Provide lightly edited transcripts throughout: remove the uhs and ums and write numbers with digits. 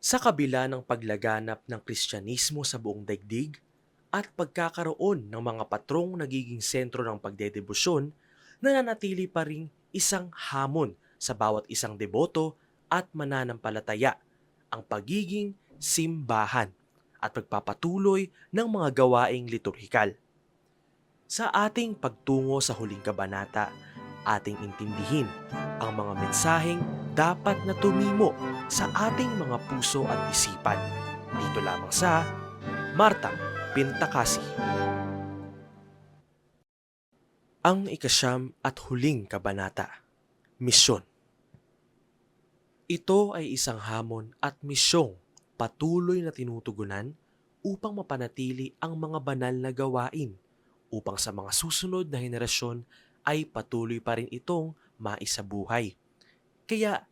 Sa kabila ng paglaganap ng Kristyanismo sa buong daigdig at pagkakaroon ng mga patrong nagiging sentro ng pagdedebosyon, nananatili pa ring isang hamon sa bawat isang deboto at mananampalataya ang pagiging simbahan at pagpapatuloy ng mga gawaing liturhikal. Sa ating pagtungo sa huling kabanata, ating intindihin ang mga mensaheng dapat na tumimo sa ating mga puso at isipan. Dito lamang sa Marta Pintakasi. Ang ikasyam at huling kabanata, Misyon. Ito ay isang hamon at misyong patuloy na tinutugunan upang mapanatili ang mga banal na gawain upang sa mga susunod na henerasyon ay patuloy pa rin itong maisabuhay. Kaya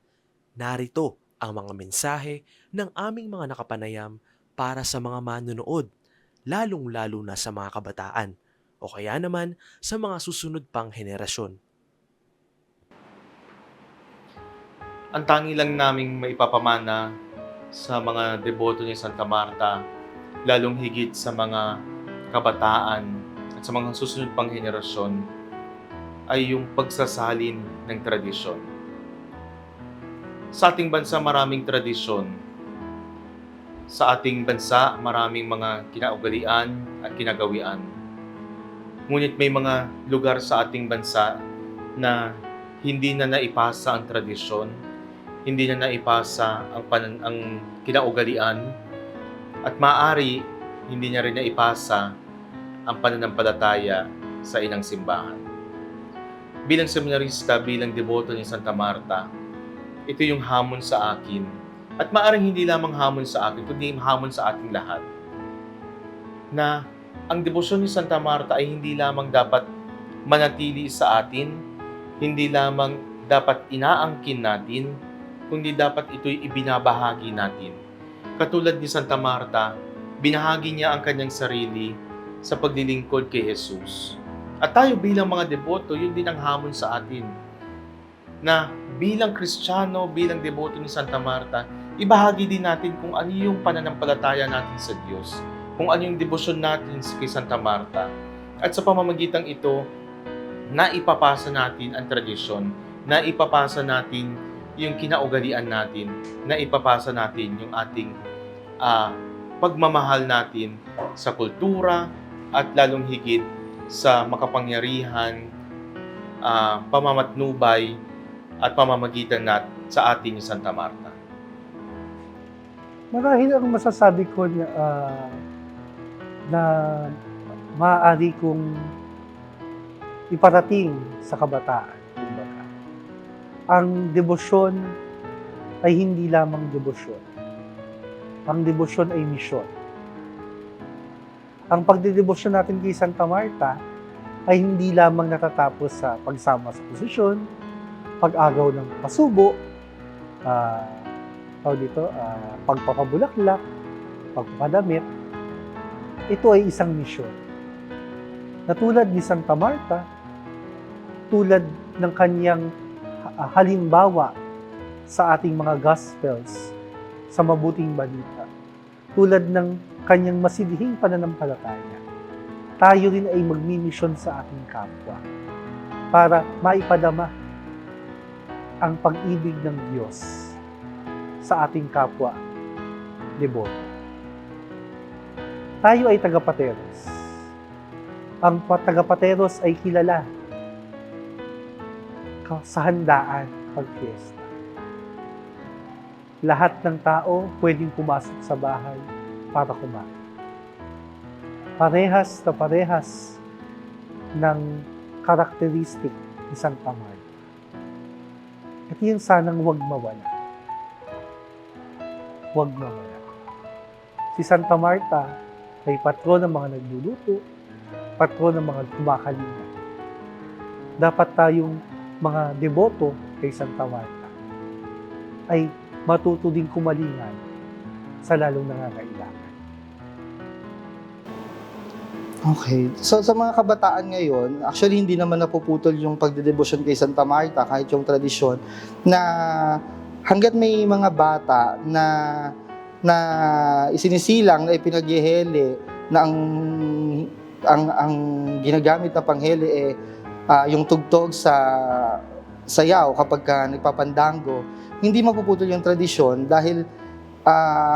narito ang mga mensahe ng aming mga nakapanayam para sa mga manunood, lalong-lalo na sa mga kabataan o kaya naman sa mga susunod pang henerasyon. Ang tangi lang naming maipapamana sa mga deboto ni Santa Marta, lalong higit sa mga kabataan at sa mga susunod pang henerasyon, ay yung pagsasalin ng tradisyon. Sa ating bansa maraming tradisyon. Sa ating bansa maraming mga kinaugalian at kinagawian. Ngunit may mga lugar sa ating bansa na hindi na naipasa ang tradisyon, hindi na naipasa ang kinaugalian, at maaari hindi niya rin naipasa ang pananampalataya sa inang simbahan. Bilang seminarista, bilang deboto ni Santa Marta, ito yung hamon sa akin, at maaaring hindi lamang hamon sa akin, kundi hamon sa ating lahat, na ang debosyon ni Santa Marta ay hindi lamang dapat manatili sa atin, hindi lamang dapat inaangkin natin, kundi dapat ito'y ibinabahagi natin. Katulad ni Santa Marta, binahagi niya ang kanyang sarili sa paglilingkod kay Jesus. At tayo bilang mga deboto, yun din ang hamon sa atin. Na bilang Kristiyano, bilang deboto ni Santa Marta, ibahagi din natin kung ano yung pananampalataya natin sa Diyos, kung ano yung debosyon natin kay Santa Marta. At sa pamamagitang ito, naipapasa natin ang tradisyon, naipapasa natin yung kinaugalian natin, naipapasa natin yung ating pagmamahal natin sa kultura at lalong higit sa makapangyarihan, pamamatnubay at pamamagitan sa atin ni Santa Marta. Marahil ang masasabi ko na maaari kong iparating sa kabataan. Kumbaga, ang debosyon ay hindi lamang debosyon. Ang debosyon ay misyon. Ang pagdedebosyon natin kay Santa Marta ay hindi lamang natatapos sa pagsama sa posisyon, pag-agaw ng pasubo, pagpapabulaklak, pagpapadamit. Ito ay isang misyon. Na tulad ni Santa Marta, tulad ng kanyang halimbawa sa ating mga Gospels, sa mabuting balita, tulad ng kanyang masidhing pananampalataya, tayo rin ay magmimisyon sa ating kapwa para maipadama ang pag-ibig ng Diyos sa ating kapwa deboto. Tayo ay tagapateros. Ang tagapateros ay kilala sa handaan pag-fiesta. Lahat ng tao pwedeng pumasok sa bahay para kumain. Parehas na parehas ng karakteristik ni Santa Marta. At yun sanang huwag mawala. Huwag mawala. Si Santa Marta ay patron ng mga nagluluto, patron ng mga kumakalinga. Dapat tayong mga deboto kay Santa Marta ay matuto ding kumalingan sa lalong nangangailangan. Okay. So sa mga kabataan ngayon, actually hindi naman napuputol yung pagdedebosyon kay Santa Marta kahit yung tradisyon na hangga't may mga bata na na isinisilang na ipinaghihele na ang ginagamit na panghele yung tugtog sa sayaw kapag ka nagpapandango, hindi mapuputol yung tradisyon dahil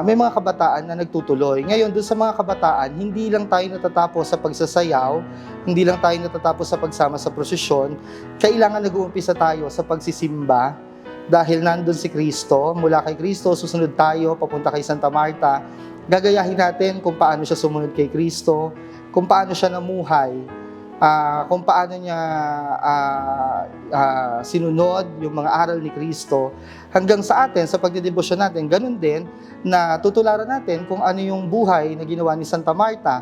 may mga kabataan na nagtutuloy. Ngayon, doon sa mga kabataan, hindi lang tayo natatapos sa pagsasayaw, hindi lang tayo natatapos sa pagsama sa prosesyon, kailangan nag-uumpisa tayo sa pagsisimba dahil nandun si Kristo. Mula kay Kristo, susunod tayo papunta kay Santa Marta. Gagayahin natin kung paano siya sumunod kay Kristo, kung paano siya namuhay, kung paano niya sinunod yung mga aral ni Kristo hanggang sa atin, sa pagdedebosyon natin. Ganun din na tutularan natin kung ano yung buhay na ginawa ni Santa Marta.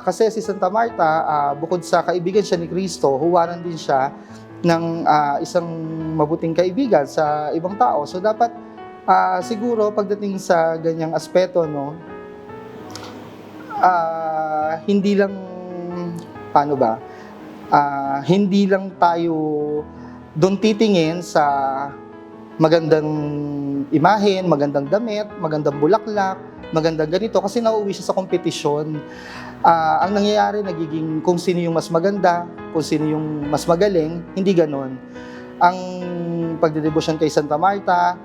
Kasi si Santa Marta, bukod sa kaibigan siya ni Kristo, huwaran din siya ng isang mabuting kaibigan sa ibang tao. So dapat siguro pagdating sa ganyang aspeto, no, hindi lang hindi lang tayo doon titingin sa magandang imahen, magandang damit, magandang bulaklak, magandang ganito kasi nauuwi siya sa kompetisyon. Ang nangyayari, nagiging kung sino yung mas maganda, kung sino yung mas magaling, hindi ganon. Ang pagdedebosyon kay Santa Marta,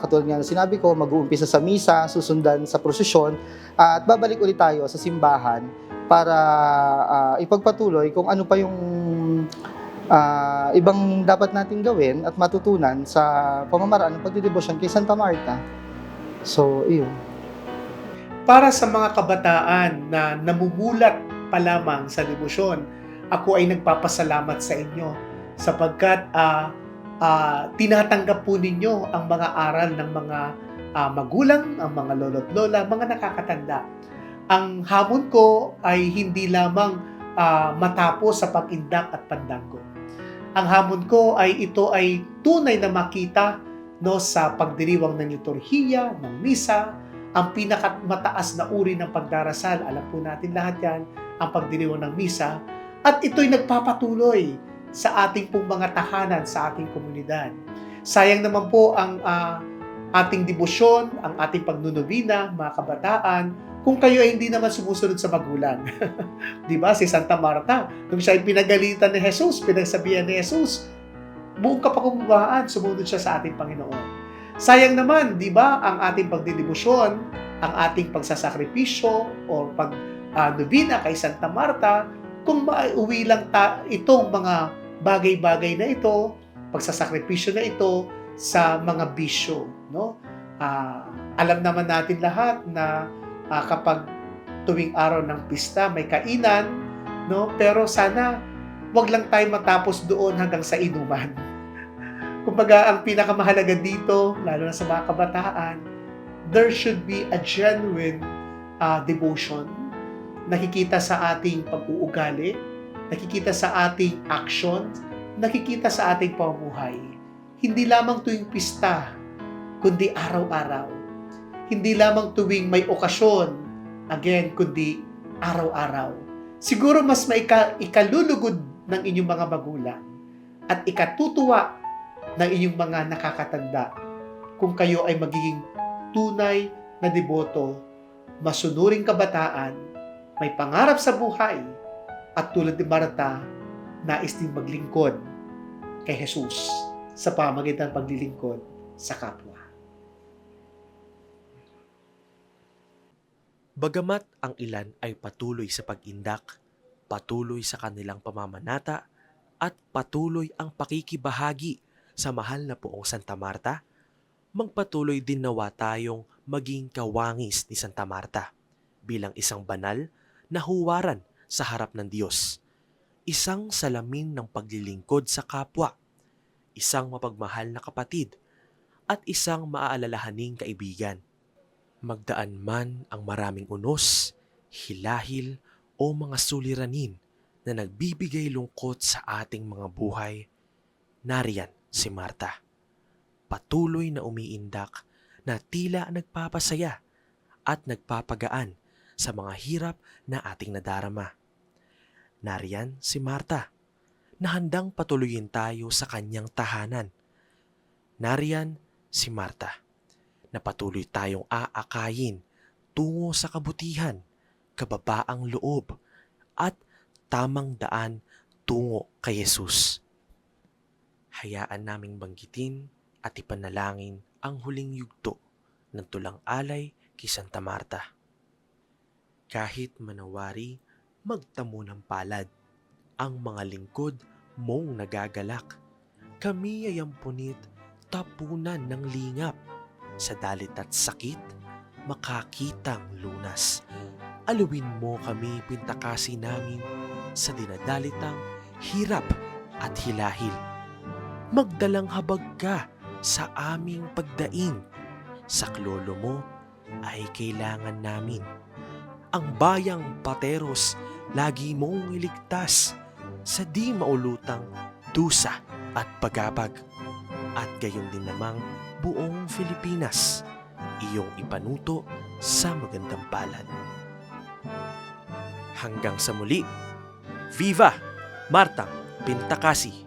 katulad nga na sinabi ko, mag-uumpisa sa misa, susundan sa prosesyon, at babalik ulit tayo sa simbahan para ipagpatuloy kung ano pa yung ibang dapat nating gawin at matutunan sa pamamaraan ng pagdedebosyon kay Santa Marta. So, iyon. Para sa mga kabataan na namumulat pa lamang sa debosyon, ako ay nagpapasalamat sa inyo sapagkat tinatanggap po ninyo ang mga aral ng mga magulang, ang mga lolo't lola, mga nakakatanda. Ang hamon ko ay hindi lamang matapos sa pag-indak at pandango. Ang hamon ko ay ito ay tunay na makita, no, sa pagdiriwang ng liturhiya, ng misa, ang pinakamataas na uri ng pagdarasal. Alam po natin lahat yan, ang pagdiriwang ng misa. At ito'y nagpapatuloy sa ating pong mga tahanan, sa ating komunidad. Sayang naman po ang ating debosyon, ang ating pagnunubina, mga kabataan, kung kayo ay hindi naman sumusunod sa magulang. Di ba? Si Santa Marta, nung siya ay pinagalitan ni Jesus, pinagsabihan ni Jesus, buong kapakubaan, sumunod siya sa ating Panginoon. Sayang naman, di ba, ang ating pagdedebosyon, ang ating pagsasakripisyo o pag-nubina kay Santa Marta, kung mauwi lang itong mga bagay-bagay na ito, pagsasakripisyo na ito sa mga bisyo, no? Alam naman natin lahat na kapag tuwing araw ng pista may kainan, no? Pero sana wag lang tayo matapos doon hanggang sa inuman. Kumbaga, ang pinakamahalaga dito, lalo na sa mga kabataan, there should be a genuine devotion. Nakikita sa ating pag-uugali, nakikita sa ating action, nakikita sa ating pamumuhay. Hindi lamang tuwing pista, kundi araw-araw. Hindi lamang tuwing may okasyon, again, kundi araw-araw. Siguro mas ikalulugod ng inyong mga magulang at ikatutuwa ng inyong mga nakakatanda kung kayo ay magiging tunay na deboto, masunuring kabataan, may pangarap sa buhay, at tulad ni Marta, nais din maglingkod kay Jesus sa pamamagitan ng paglilingkod sa kapwa. Bagamat ang ilan ay patuloy sa pag-indak, patuloy sa kanilang pamamanata, at patuloy ang pakikibahagi sa mahal na Poong Santa Marta, magpatuloy din nawa tayong maging kawangis ni Santa Marta bilang isang banal na huwaran sa harap ng Diyos, isang salamin ng paglilingkod sa kapwa, isang mapagmahal na kapatid, at isang maaalalahaning kaibigan. Magdaan man ang maraming unos, hilahil o mga suliranin na nagbibigay lungkot sa ating mga buhay, nariyan si Marta, patuloy na umiindak na tila nagpapasaya at nagpapagaan sa mga hirap na ating nadarama. Nariyan si Marta, na handang patuloyin tayo sa kanyang tahanan. Nariyan si Marta, na patuloy tayong aakayin tungo sa kabutihan, kababaang loob, at tamang daan tungo kay Jesus. Hayaan naming banggitin at ipanalangin ang huling yugto ng tulang alay kay Santa Marta. Kahit manawari, magtamo ng palad ang mga lingkod mong nagagalak. Kami ay ampunit, tapunan ng lingap. Sa dalit at sakit, makakitang lunas. Aluin mo kami pintakasi namin sa dinadalitang hirap at hilahil. Magdalang habag ka sa aming pagdaing. Saklolo mo ay kailangan namin. Ang bayang Pateros lagi mong iligtas sa di maulutang dusa at pagabag. At gayon din namang buong Pilipinas, iyong ipanuto sa magandang palad. Hanggang sa muli, Viva Marta Pintakasi!